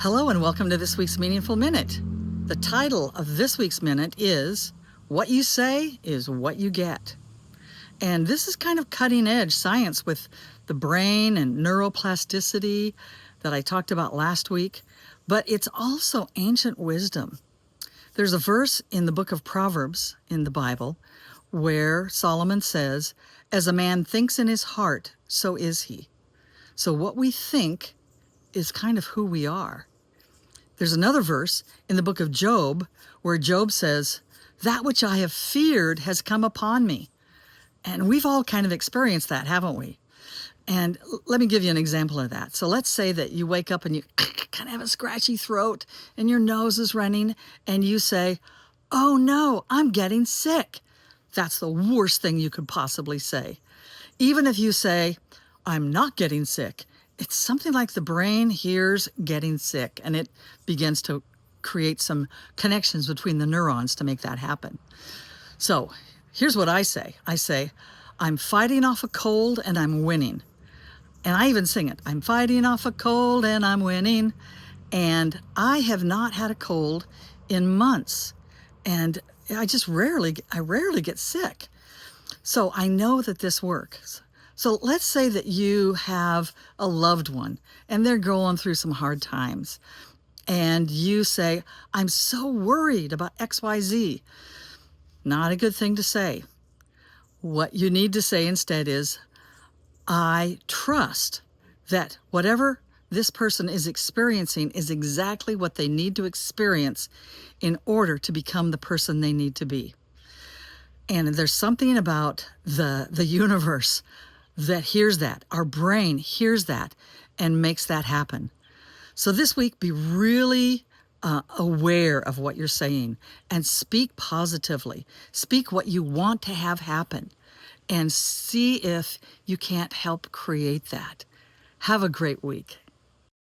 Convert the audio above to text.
Hello and welcome to this week's Meaningful Minute. The title of this week's minute is What You Say is What You Get. And this is kind of cutting edge science with the brain and neuroplasticity that I talked about last week, but it's also ancient wisdom. There's a verse in the book of Proverbs in the Bible where Solomon says, "As a man thinks in his heart, so is he." So what we think is kind of who we are. There's another verse in the book of Job where Job says, "That which I have feared has come upon me." And we've all kind of experienced that, haven't we? And let me give you an example of that. So let's say that you wake up and you kind of have a scratchy throat and your nose is running and you say, "Oh no, I'm getting sick." That's the worst thing you could possibly say. Even if you say, "I'm not getting sick," it's something like the brain hears getting sick and it begins to create some connections between the neurons to make that happen. So here's what I say. I say, "I'm fighting off a cold and I'm winning." And I even sing it. "I'm fighting off a cold and I'm winning." And I have not had a cold in months. And I rarely get sick. So I know that this works. So let's say that you have a loved one and they're going through some hard times and you say, "I'm so worried about XYZ." Not a good thing to say. What you need to say instead is, "I trust that whatever this person is experiencing is exactly what they need to experience in order to become the person they need to be." And there's something about the universe that hears that. Our brain hears that and makes that happen. So this week, be really aware of what you're saying and speak positively. Speak what you want to have happen and see if you can't help create that. Have a great week.